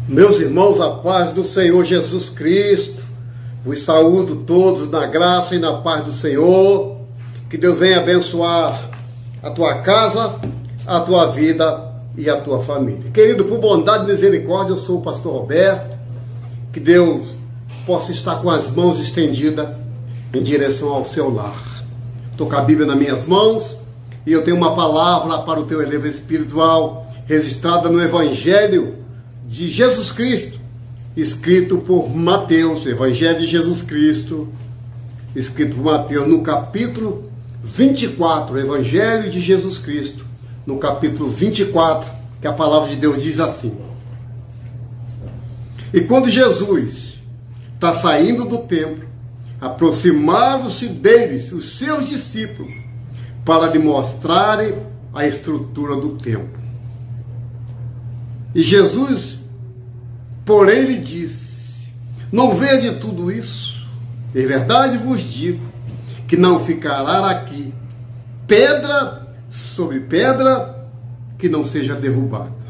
Meus irmãos, a paz do Senhor Jesus Cristo, vos saúdo todos na graça e na paz do Senhor. Que Deus venha abençoar a tua casa, a tua vida e a tua família. Querido, por bondade e misericórdia, eu sou o pastor Roberto. Que Deus possa estar com as mãos estendidas em direção ao seu lar. Estou com a Bíblia nas minhas mãos e eu tenho uma palavra para o teu elevo espiritual, registrada no Evangelho de Jesus Cristo, escrito por Mateus, Evangelho de Jesus Cristo, escrito por Mateus, no capítulo 24, Evangelho de Jesus Cristo, no capítulo 24, que a palavra de Deus diz assim: E quando Jesus está saindo do templo, aproximaram-se deles os seus discípulos, para lhe mostrarem a estrutura do templo. E Jesus, porém, lhe disse: Não vede tudo isso? Em verdade vos digo que não ficará aqui pedra sobre pedra que não seja derrubada.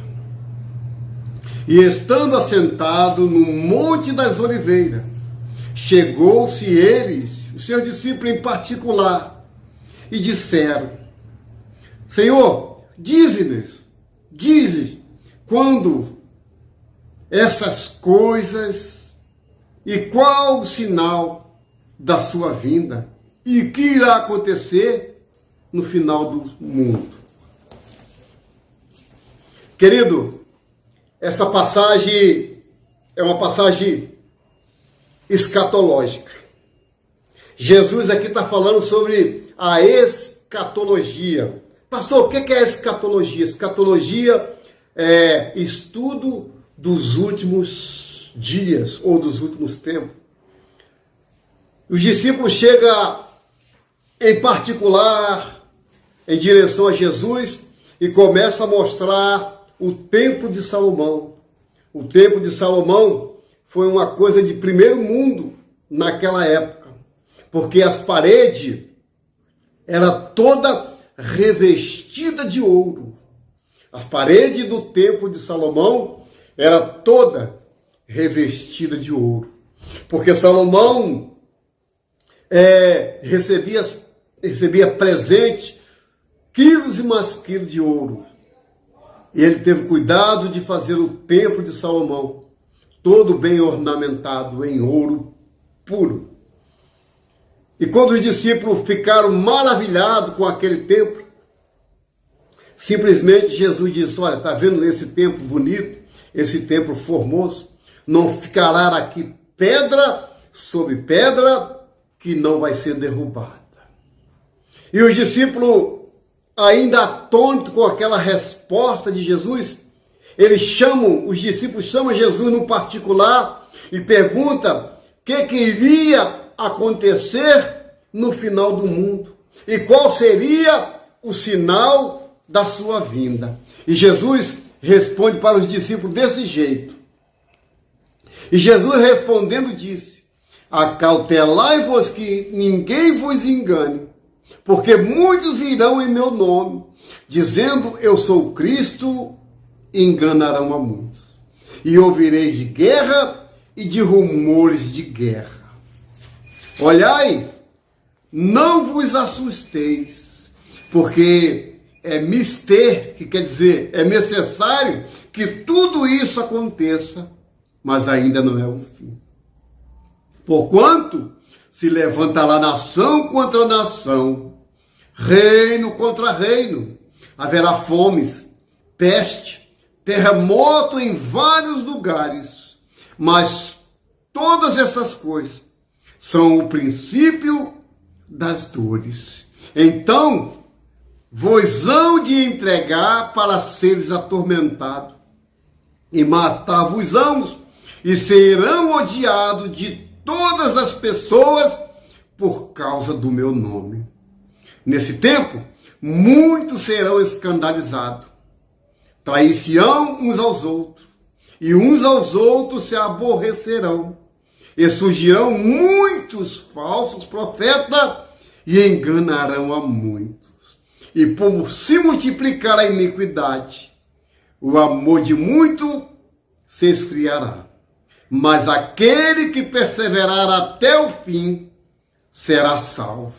E estando assentado no Monte das Oliveiras, chegou-se eles, os seus discípulos em particular, e disseram: Senhor, dize-nos quando essas coisas e qual o sinal da sua vinda e o que irá acontecer no final do mundo. Querido, essa passagem é uma passagem escatológica. Jesus aqui está falando sobre a escatologia. Pastor, o que é escatologia? Escatologia é estudo dos últimos dias ou dos últimos tempos. Os discípulos chegam em particular em direção a Jesus e começam a mostrar o templo de Salomão. O templo de Salomão foi uma coisa de primeiro mundo naquela época, porque as paredes eram toda revestida de ouro. As paredes do templo de Salomão era toda revestida de ouro, porque Salomão recebia presente quilos e mais quilos de ouro. E ele teve cuidado de fazer o templo de Salomão todo bem ornamentado em ouro puro. E quando os discípulos ficaram maravilhados com aquele templo, simplesmente Jesus disse: olha, está vendo esse templo bonito, esse templo formoso? Não ficará aqui pedra sobre pedra que não vai ser derrubada. E os discípulos, ainda atônitos com aquela resposta de Jesus, os discípulos chamam Jesus no particular e perguntam o que iria acontecer no final do mundo e qual seria o sinal da sua vinda. E Jesus responde para os discípulos desse jeito. E Jesus respondendo disse: Acautelai-vos que ninguém vos engane, porque muitos virão em meu nome, dizendo eu sou Cristo, e enganarão a muitos. E ouvireis de guerra e de rumores de guerra. Olhai, não vos assusteis, porque é mister, que quer dizer, é necessário que tudo isso aconteça, mas ainda não é o fim. Porquanto se levantará nação contra nação, reino contra reino, haverá fomes, peste, terremoto em vários lugares, mas todas essas coisas são o princípio das dores. Então vos hão de entregar para seres atormentados, e matar-vos-ão, e serão odiados de todas as pessoas por causa do meu nome. Nesse tempo, muitos serão escandalizados, trair-se-ão uns aos outros, e uns aos outros se aborrecerão, e surgirão muitos falsos profetas, e enganarão a muitos. E por se multiplicar a iniquidade, o amor de muito se esfriará. Mas aquele que perseverar até o fim será salvo.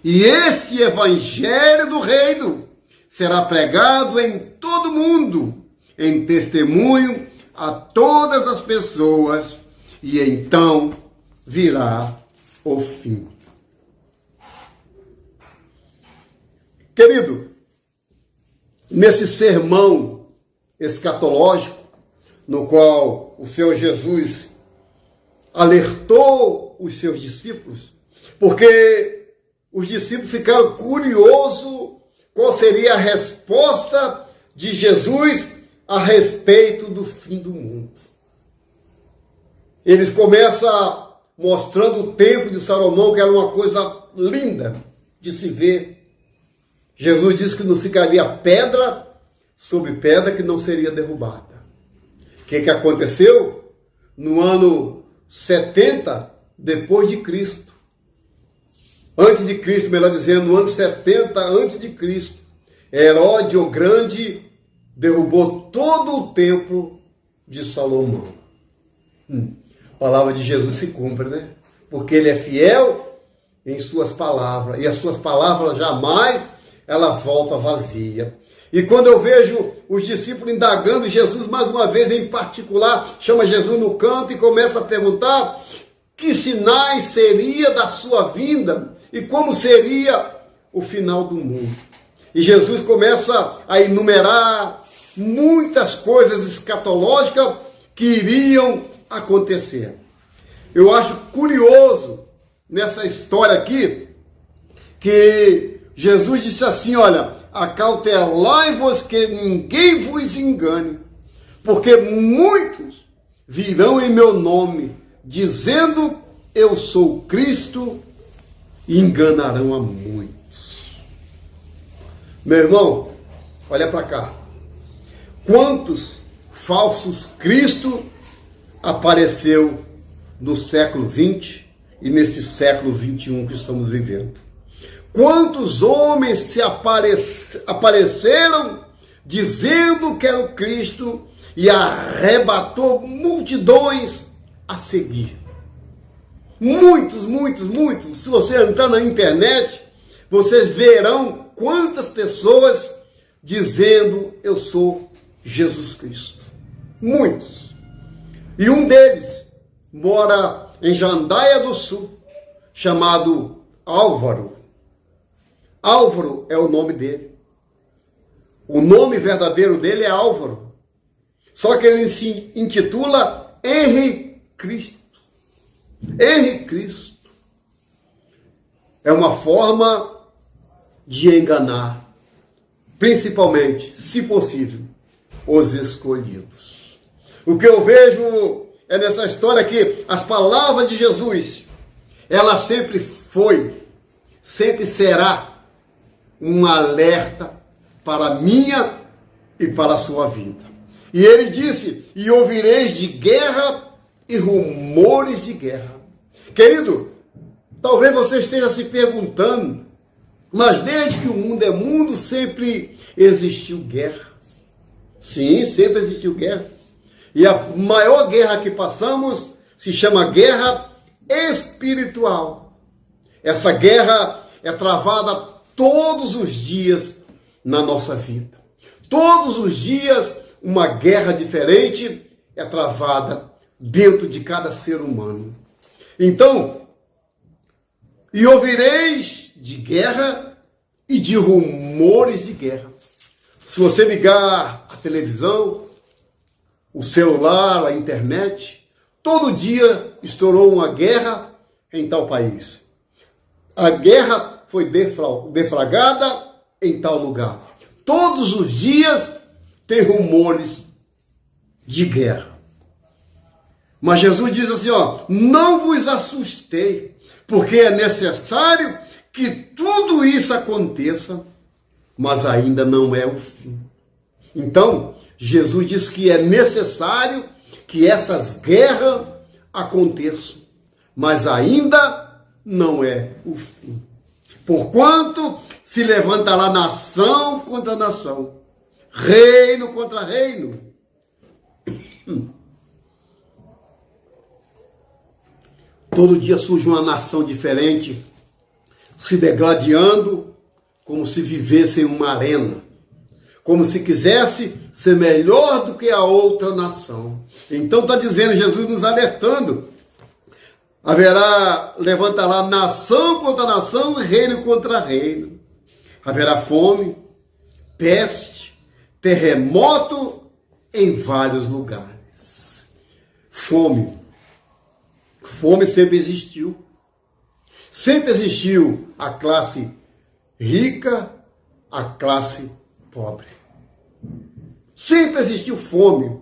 E esse evangelho do reino será pregado em todo mundo, em testemunho a todas as pessoas, e então virá o fim. Querido, nesse sermão escatológico, no qual o Senhor Jesus alertou os seus discípulos, porque os discípulos ficaram curiosos qual seria a resposta de Jesus a respeito do fim do mundo. Eles começam mostrando o templo de Salomão, que era uma coisa linda de se ver. Jesus disse que não ficaria pedra sobre pedra que não seria derrubada. O que aconteceu? No ano 70 depois de Cristo. Antes de Cristo, melhor dizendo, no ano 70 antes de Cristo, Herodes o Grande derrubou todo o templo de Salomão. A palavra de Jesus se cumpre, né? Porque ele é fiel em suas palavras, e as suas palavras jamais ela volta vazia. E quando eu vejo os discípulos indagando, Jesus mais uma vez em particular chama Jesus no canto e começa a perguntar que sinais seria da sua vinda e como seria o final do mundo. E Jesus começa a enumerar muitas coisas escatológicas que iriam acontecer. Eu acho curioso nessa história aqui que Jesus disse assim, olha, acautelai-vos que ninguém vos engane, porque muitos virão em meu nome, dizendo eu sou Cristo, e enganarão a muitos. Meu irmão, olha para cá. Quantos falsos Cristo apareceu no século 20 e nesse século 21 que estamos vivendo? Quantos homens se apareceram dizendo que era o Cristo e arrebatou multidões a seguir? Muitos, muitos, muitos. Se você entrar na internet, vocês verão quantas pessoas dizendo eu sou Jesus Cristo. Muitos. E um deles mora em Jandaia do Sul, chamado Álvaro. Álvaro é o nome dele. O nome verdadeiro dele é Álvaro. Só que ele se intitula Henri Cristo. Henri Cristo. É uma forma de enganar, principalmente, se possível, os escolhidos. O que eu vejo é nessa história que as palavras de Jesus, ela sempre foi, sempre será um alerta para a minha e para a sua vida. E ele disse, e ouvireis de guerra e rumores de guerra. Querido, talvez você esteja se perguntando, mas desde que o mundo é mundo, sempre existiu guerra. Sim, sempre existiu guerra. E a maior guerra que passamos se chama guerra espiritual. Essa guerra é travada todos os dias na nossa vida. Todos os dias uma guerra diferente é travada dentro de cada ser humano. Então, e ouvireis de guerra e de rumores de guerra. Se você ligar a televisão, o celular, a internet, todo dia estourou uma guerra em tal país. A guerra foi deflagrada em tal lugar. Todos os dias tem rumores de guerra. Mas Jesus diz assim, ó, não vos assustei, porque é necessário que tudo isso aconteça, mas ainda não é o fim. Então, Jesus diz que é necessário que essas guerras aconteçam, mas ainda não é o fim. Porquanto se levantará nação contra nação, reino contra reino. Todo dia surge uma nação diferente, se degladiando, como se vivesse em uma arena, como se quisesse ser melhor do que a outra nação. Então está dizendo, Jesus nos alertando, levantará nação contra nação e reino contra reino. Haverá fome, peste, terremoto em vários lugares. Fome. Fome sempre existiu. Sempre existiu a classe rica, a classe pobre. Sempre existiu fome,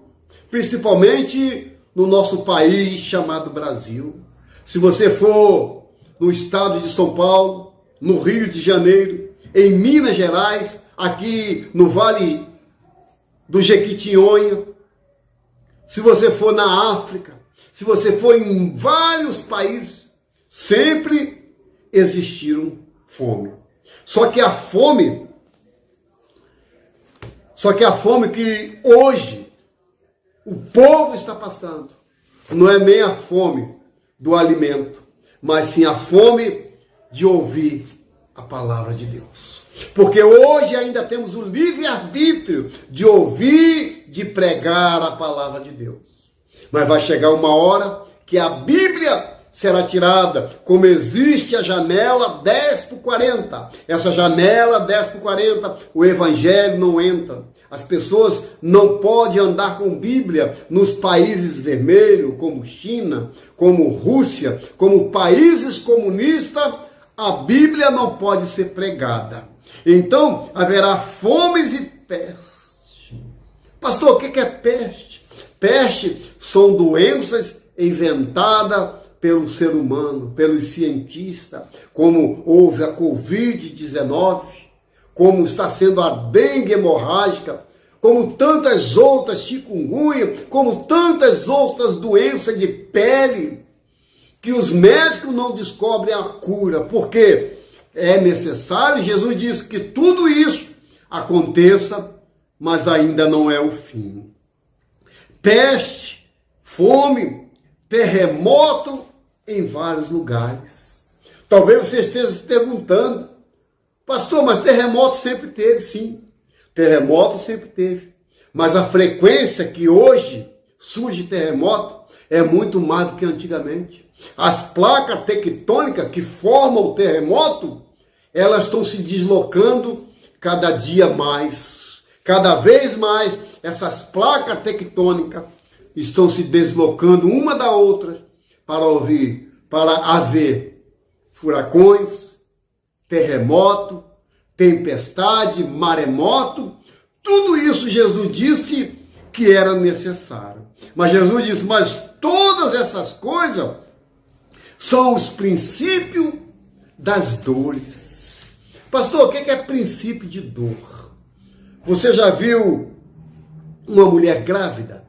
principalmente no nosso país chamado Brasil. Se você for no estado de São Paulo, no Rio de Janeiro, em Minas Gerais, aqui no Vale do Jequitinhonha, se você for na África, se você for em vários países, sempre existiram fome. Só que a fome que hoje o povo está passando não é nem a fome do alimento, mas sim a fome de ouvir a palavra de Deus. Porque hoje ainda temos o livre-arbítrio de ouvir, de pregar a palavra de Deus. Mas vai chegar uma hora que a Bíblia será tirada, como existe a janela 10/40. Essa janela 10/40, o evangelho não entra. As pessoas não podem andar com Bíblia nos países vermelhos, como China, como Rússia, como países comunistas. A Bíblia não pode ser pregada. Então, haverá fomes e peste. Pastor, o que é peste? Peste são doenças inventadas pelo ser humano, pelos cientistas, como houve a Covid-19, como está sendo a dengue hemorrágica, como tantas outras, chikungunya, como tantas outras doenças de pele, que os médicos não descobrem a cura, porque é necessário, Jesus disse que tudo isso aconteça, mas ainda não é o fim. Peste, fome, terremoto em vários lugares. Talvez você esteja se perguntando, pastor, mas terremoto sempre teve, sim. Terremoto sempre teve. Mas a frequência que hoje surge terremoto é muito mais do que antigamente. As placas tectônicas que formam o terremoto, elas estão se deslocando cada dia mais. Cada vez mais, essas placas tectônicas estão se deslocando uma da outra para haver furacões, terremoto, tempestade, maremoto. Tudo isso Jesus disse que era necessário. Mas Jesus disse, mas todas essas coisas são os princípios das dores. Pastor, o que é princípio de dor? Você já viu uma mulher grávida?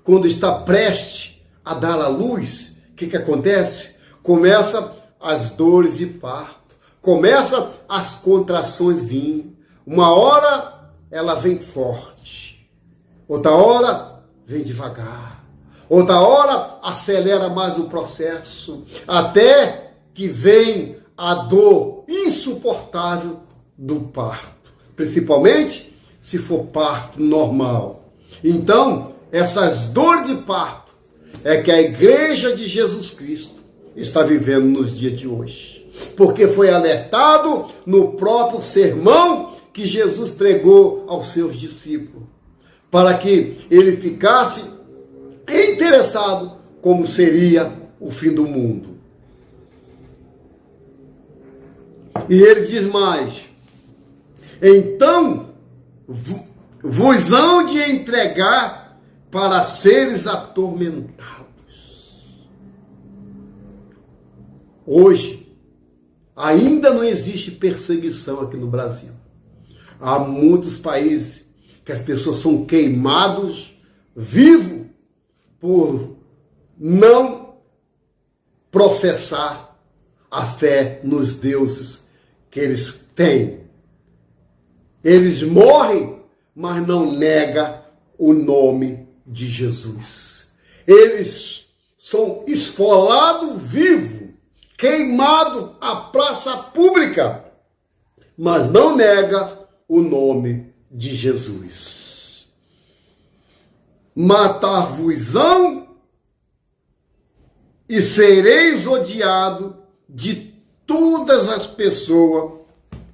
Quando está prestes a dar à luz, o que acontece? Começa as dores de parto. Começa as contrações vindo. Uma hora ela vem forte. Outra hora vem devagar. Outra hora acelera mais o processo. Até que vem a dor insuportável do parto. Principalmente se for parto normal. Então, essas dores de parto é que a igreja de Jesus Cristo está vivendo nos dias de hoje. Porque foi alertado no próprio sermão que Jesus pregou aos seus discípulos, para que ele ficasse interessado como seria o fim do mundo. E ele diz mais, então vos hão de entregar para seres atormentados. Hoje, ainda não existe perseguição aqui no Brasil. Há muitos países que as pessoas são queimados vivos por não processar a fé nos deuses que eles têm. Eles morrem, mas não negam o nome de Jesus. Eles são esfolado vivo, queimado à praça pública, mas não nega o nome de Jesus. Matar-vos-ão e sereis odiado de todas as pessoas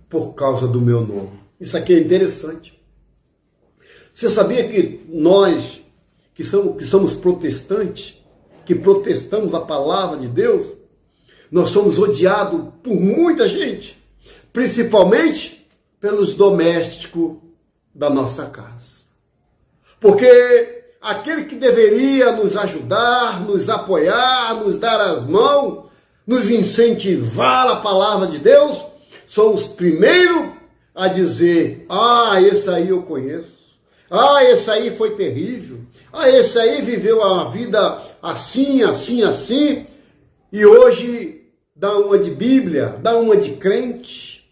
por causa do meu nome. Isso aqui é interessante. Você sabia que nós, que somos protestantes, que protestamos a palavra de Deus, nós somos odiados por muita gente, principalmente pelos domésticos da nossa casa. Porque aquele que deveria nos ajudar, nos apoiar, nos dar as mãos, nos incentivar a palavra de Deus, são os primeiros a dizer: ah, esse aí eu conheço. Ah, esse aí foi terrível. Ah, esse aí viveu a vida assim, assim, assim. E hoje dá uma de Bíblia, dá uma de crente.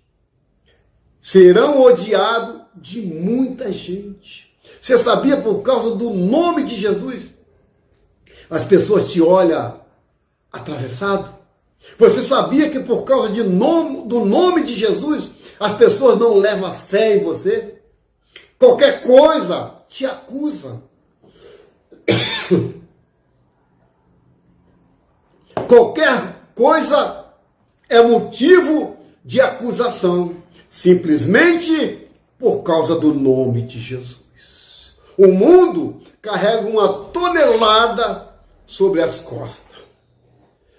Serão odiados de muita gente. Você sabia, por causa do nome de Jesus, as pessoas te olham atravessado? Você sabia que por causa do nome de Jesus, as pessoas não levam fé em você? Qualquer coisa te acusa. Qualquer coisa é motivo de acusação, simplesmente por causa do nome de Jesus. O mundo carrega uma tonelada sobre as costas.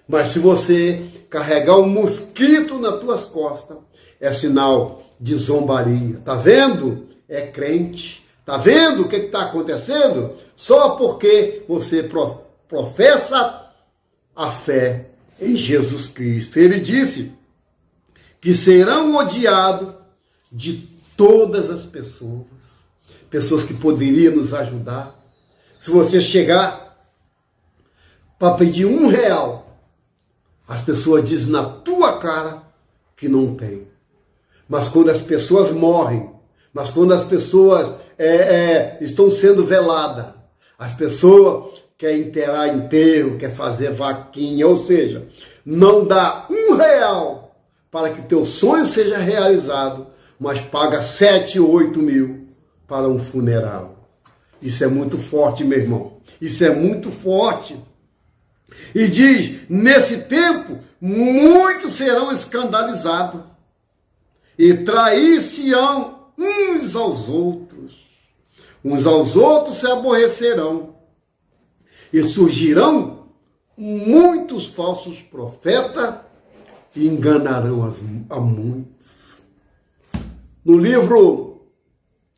Mas se você carregar um mosquito nas tuas costas, é sinal de zombaria. Tá vendo? É crente. Tá vendo o que está acontecendo? Só porque você professa a fé em Jesus Cristo. Ele disse que serão odiados de todas as pessoas. Pessoas que poderiam nos ajudar. Se você chegar para pedir R$1, as pessoas dizem na tua cara que não tem. Mas quando as pessoas morrem, mas quando as pessoas estão sendo veladas, as pessoas querem enterrar enterro, querem fazer vaquinha, ou seja, não dá R$1 para que teu sonho seja realizado, mas paga 7, 8 mil para um funeral. Isso é muito forte, meu irmão. Isso é muito forte. E diz, nesse tempo, muitos serão escandalizados e trair-se-ão uns aos outros se aborrecerão, e surgirão muitos falsos profetas e enganarão a muitos. No livro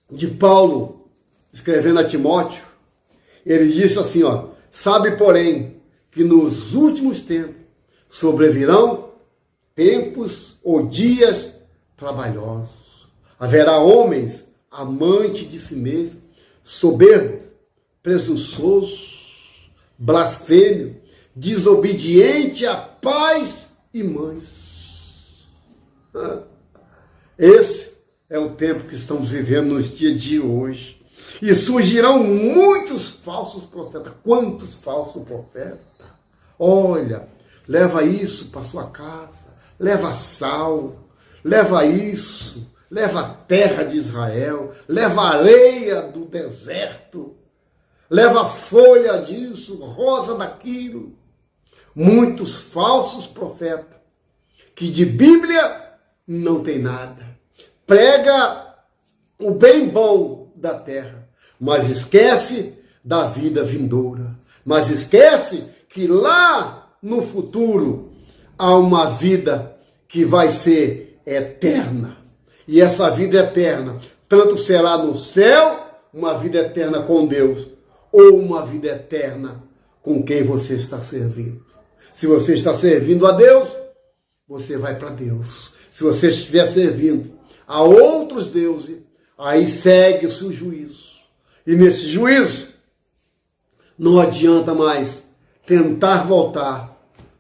de Paulo, escrevendo a Timóteo, ele disse assim, sabe, porém, que nos últimos tempos sobrevirão tempos ou dias trabalhosos. Haverá homens amantes de si mesmos, soberbos, presunçosos, blasfêmios, desobedientes a pais e mães. Esse é o tempo que estamos vivendo nos dias de hoje. E surgirão muitos falsos profetas. Quantos falsos profetas? Olha, leva isso para sua casa, leva sal, leva isso, leva a terra de Israel, leva a areia do deserto, leva a folha disso, rosa daquilo. Muitos falsos profetas, que de Bíblia não tem nada. Prega o bem bom da terra, mas esquece da vida vindoura. Mas esquece que lá no futuro há uma vida que vai ser eterna. E essa vida eterna, tanto será no céu, uma vida eterna com Deus, ou uma vida eterna com quem você está servindo. Se você está servindo a Deus, você vai para Deus. Se você estiver servindo a outros deuses, aí segue o seu juízo. E nesse juízo, não adianta mais tentar voltar,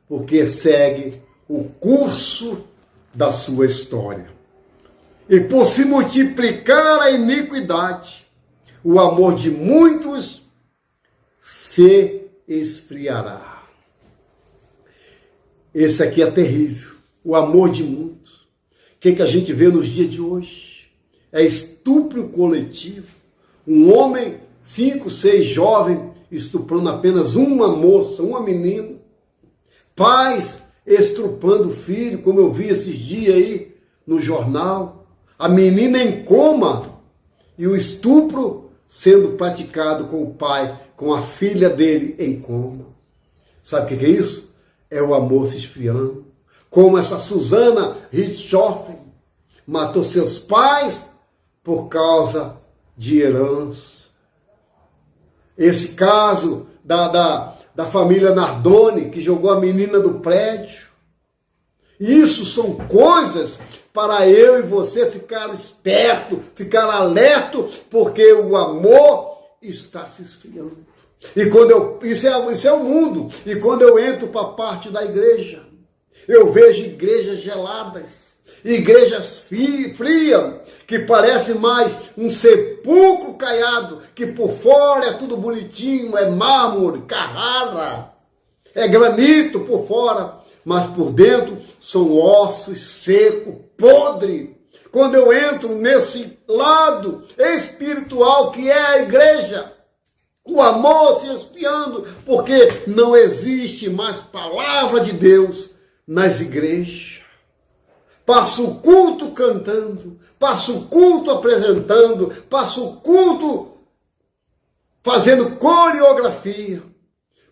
porque segue o curso da sua história. E por se multiplicar a iniquidade, o amor de muitos se esfriará. Esse aqui é terrível, o amor de muitos. O que a gente vê nos dias de hoje? É estupro coletivo. Um homem, 5, 6 jovens, estuprando apenas uma moça, uma menina. Pais estuprando o filho, como eu vi esses dias aí no jornal. A menina em coma e o estupro sendo praticado com o pai, com a filha dele em coma. Sabe o que é isso? É o amor se esfriando. Como essa Susana Richthofen matou seus pais por causa de herança. Esse caso da família Nardoni, que jogou a menina do prédio. Isso são coisas para eu e você ficar esperto, ficar alerto, porque o amor está se esfriando. E quando isso é o mundo. E quando eu entro para a parte da igreja, eu vejo igrejas geladas, igrejas frias, que parece mais um sepulcro caiado, que por fora é tudo bonitinho, é mármore, Carrara, é granito por fora, mas por dentro são ossos secos, podres. Quando eu entro nesse lado espiritual que é a igreja, o amor se esfriando, porque não existe mais palavra de Deus nas igrejas. Passa o culto cantando, passa o culto apresentando, passa o culto fazendo coreografia.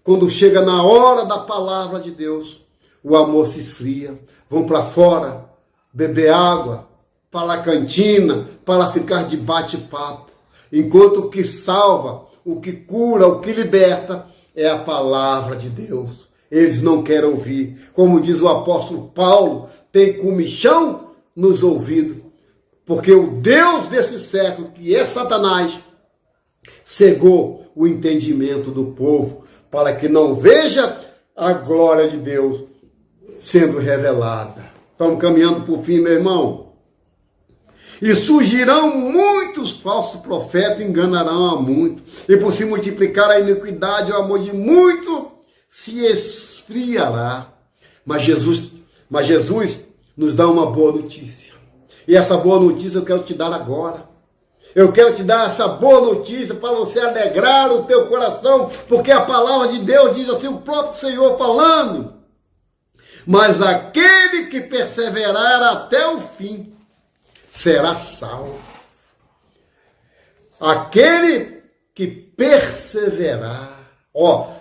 Quando chega na hora da palavra de Deus, o amor se esfria. Vão para fora, beber água, para a cantina, para ficar de bate-papo. Enquanto o que salva, o que cura, o que liberta é a palavra de Deus. Eles não querem ouvir. Como diz o apóstolo Paulo, tem comichão nos ouvidos. Porque o Deus desse século, que é Satanás, cegou o entendimento do povo para que não veja a glória de Deus sendo revelada. Estamos caminhando para o fim, meu irmão. E surgirão muitos falsos profetas, enganarão a muitos. E por se multiplicar a iniquidade, o amor de muitos se esfriará. Mas Jesus nos dá uma boa notícia. E essa boa notícia eu quero te dar agora. Eu quero te dar essa boa notícia para você alegrar o teu coração, porque a palavra de Deus diz assim, o próprio Senhor falando. Mas aquele que perseverar até o fim será salvo. Aquele que perseverar,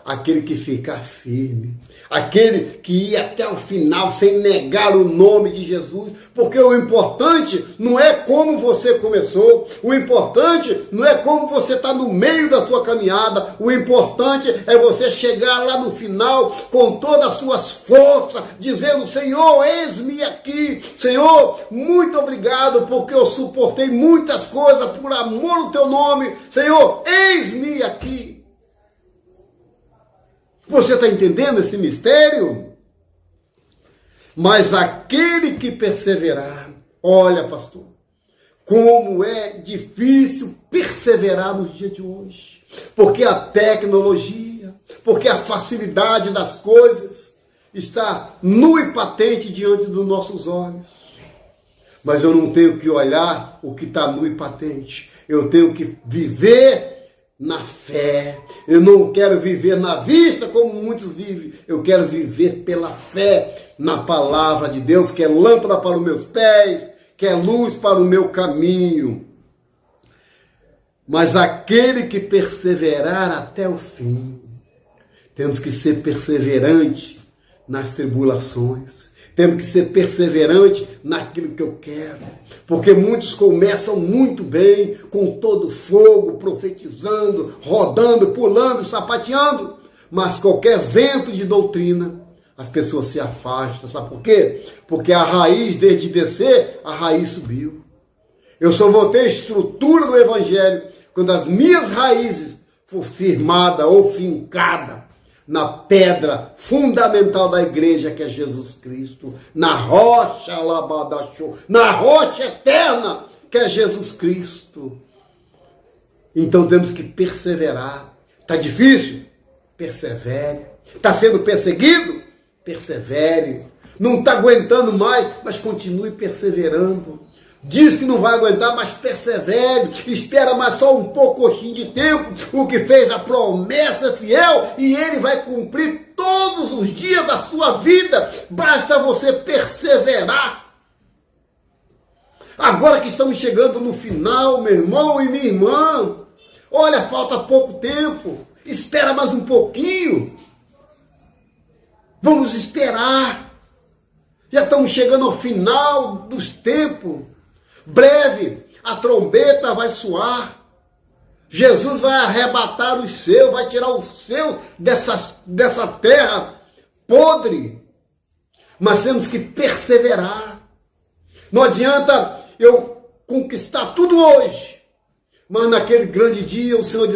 aquele que ficar firme, aquele que ir até o final sem negar o nome de Jesus, porque o importante não é como você começou, o importante não é como você está no meio da tua caminhada, o importante é você chegar lá no final com todas as suas forças, dizendo, Senhor, eis-me aqui, Senhor, muito obrigado, porque eu suportei muitas coisas por amor ao teu nome, Senhor, eis-me aqui. Você está entendendo esse mistério? Mas aquele que perseverar, olha, pastor, como é difícil perseverar nos dias de hoje. Porque a tecnologia, porque a facilidade das coisas está nua e patente diante dos nossos olhos. Mas eu não tenho que olhar o que está nu e patente. Eu tenho que viver na fé. Eu não quero viver na vista como muitos vivem. Eu quero viver pela fé na palavra de Deus, que é lâmpada para os meus pés, que é luz para o meu caminho. Mas aquele que perseverar até o fim, temos que ser perseverante nas tribulações. Temos que ser perseverante naquilo que eu quero. Porque muitos começam muito bem, com todo fogo, profetizando, rodando, pulando, sapateando. Mas qualquer vento de doutrina, as pessoas se afastam. Sabe por quê? Porque a raiz, desde descer, a raiz subiu. Eu só vou ter estrutura do Evangelho quando as minhas raízes for firmada ou fincada na pedra fundamental da igreja, que é Jesus Cristo, na rocha labadachô, na rocha eterna, que é Jesus Cristo. Então temos que perseverar. Está difícil? Persevere. Está sendo perseguido? persevere. Não está aguentando mais, mas continue perseverando. Diz que não vai aguentar, mas persevere. Espera mais só um pouquinho de tempo. O que fez a promessa é fiel e ele vai cumprir todos os dias da sua vida. Basta você perseverar. Agora que estamos chegando no final, meu irmão e minha irmã, olha, falta pouco tempo. Espera mais um pouquinho. Vamos esperar. Já estamos chegando ao final dos tempos. Breve, a trombeta vai soar. Jesus vai arrebatar os seus, vai tirar os seus dessa terra podre. Mas temos que perseverar. Não adianta eu conquistar tudo hoje, mas naquele grande dia o Senhor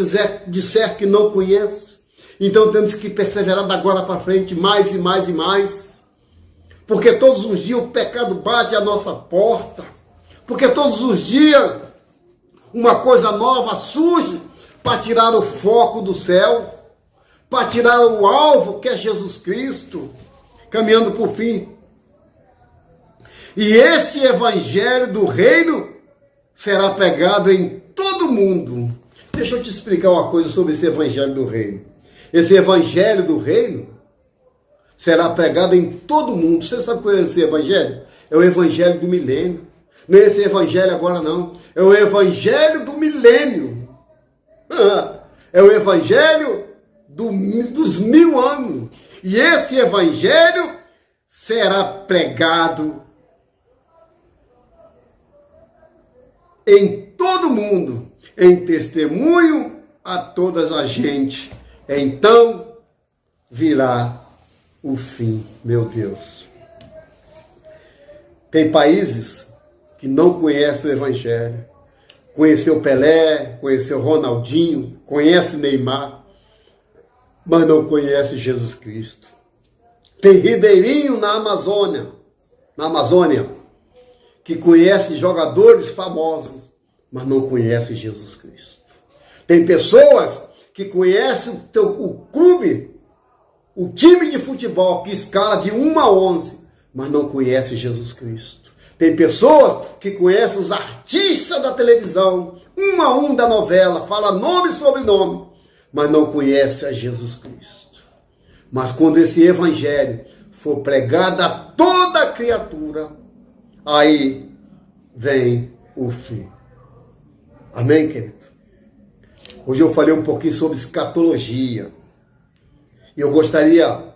disser que não conhece. Então temos que perseverar da agora para frente, mais e mais e mais. Porque todos os dias o pecado bate à nossa porta. Porque todos os dias uma coisa nova surge para tirar o foco do céu, para tirar o alvo que é Jesus Cristo, caminhando por fim. E este evangelho do reino será pregado em todo mundo. Deixa eu te explicar uma coisa sobre esse evangelho do reino. Esse evangelho do reino será pregado em todo mundo. Você sabe qual é esse evangelho? É o evangelho do milênio. Não é esse evangelho agora não. É o evangelho do milênio. É o evangelho dos 1000 anos. E esse evangelho será pregado em todo mundo, em testemunho a todas as gente. Então virá o fim, meu Deus. Tem países que não conhecem o evangelho. Conheceu Pelé, conheceu Ronaldinho, conhece Neymar, mas não conhece Jesus Cristo. Tem ribeirinho na Amazônia, que conhece jogadores famosos, mas não conhece Jesus Cristo. Tem pessoas que conhecem o clube, o time de futebol que escala de 1 a 11, mas não conhece Jesus Cristo. Tem pessoas que conhecem os artistas da televisão, 1 a 1 da novela, fala nome e sobrenome, mas não conhece a Jesus Cristo. Mas quando esse evangelho for pregado a toda criatura, aí vem o fim. Amém, querido? Hoje eu falei um pouquinho sobre escatologia. E eu gostaria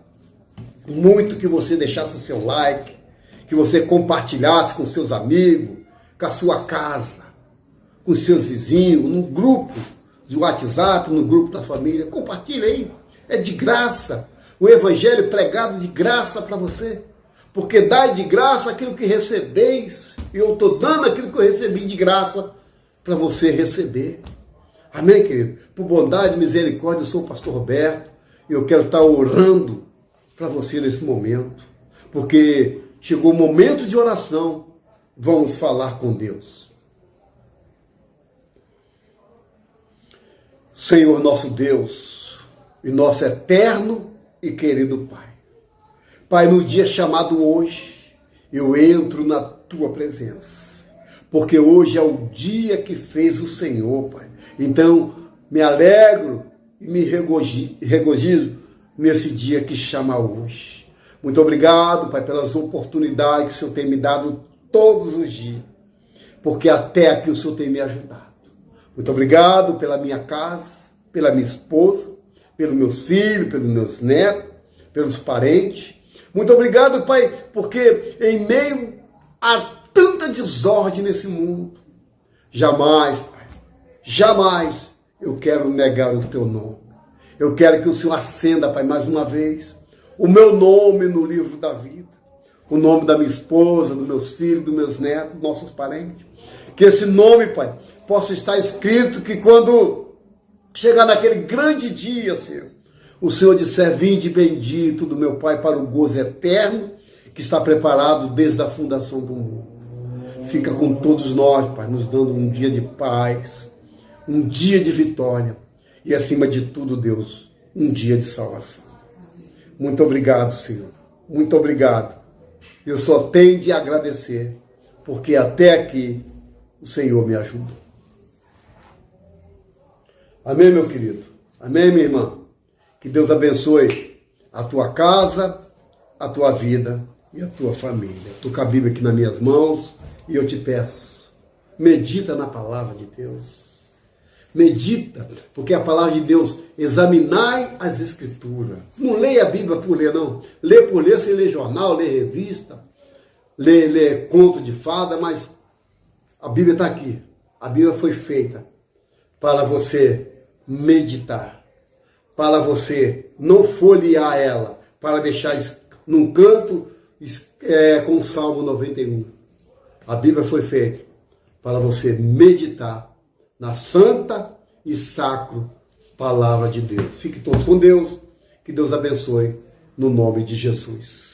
muito que você deixasse o seu like, que você compartilhasse com seus amigos, com a sua casa, com seus vizinhos, no grupo de WhatsApp, no grupo da família. Compartilhe aí. É de graça. O evangelho pregado de graça para você. Porque dai de graça aquilo que recebeis. E eu estou dando aquilo que eu recebi de graça para você receber. Amém, querido? Por bondade e misericórdia, eu sou o pastor Roberto. E eu quero estar orando para você nesse momento. Porque chegou o momento de oração. Vamos falar com Deus. Senhor nosso Deus e nosso eterno e querido Pai. Pai, no dia chamado hoje, eu entro na Tua presença. Porque hoje é o dia que fez o Senhor, Pai. Então, me alegro e me regozijo nesse dia que chama hoje. Muito obrigado, Pai, pelas oportunidades que o Senhor tem me dado todos os dias. Porque até aqui o Senhor tem me ajudado. Muito obrigado pela minha casa, pela minha esposa, pelos meus filhos, pelos meus netos, pelos parentes. Muito obrigado, Pai, porque em meio a tanta desordem nesse mundo, jamais, Pai, jamais eu quero negar o Teu nome. Eu quero que o Senhor acenda, Pai, mais uma vez, o meu nome no livro da vida, o nome da minha esposa, dos meus filhos, dos meus netos, dos nossos parentes. Que esse nome, Pai, possa estar escrito, que quando chegar naquele grande dia, Senhor, o Senhor disser: vinde bendito do meu Pai para o gozo eterno que está preparado desde a fundação do mundo. Fica com todos nós, Pai, nos dando um dia de paz, um dia de vitória e, acima de tudo, Deus, um dia de salvação. Muito obrigado, Senhor. muito obrigado. Eu só tenho de agradecer, porque até aqui o Senhor me ajudou. Amém, meu querido? Amém, minha irmã? Que Deus abençoe a tua casa, a tua vida e a tua família. Estou com a Bíblia aqui nas minhas mãos e eu te peço, medita na palavra de Deus. Medita, porque a palavra de Deus, examinai as Escrituras. Não leia a Bíblia por ler, não. Lê por ler, sem ler jornal, lê revista, lê conto de fada, mas a Bíblia está aqui. A Bíblia foi feita para você meditar, para você não folhear ela, para deixar num canto com o Salmo 91. A Bíblia foi feita para você meditar na santa e sacro palavra de Deus. Fique todos com Deus, que Deus abençoe, no nome de Jesus.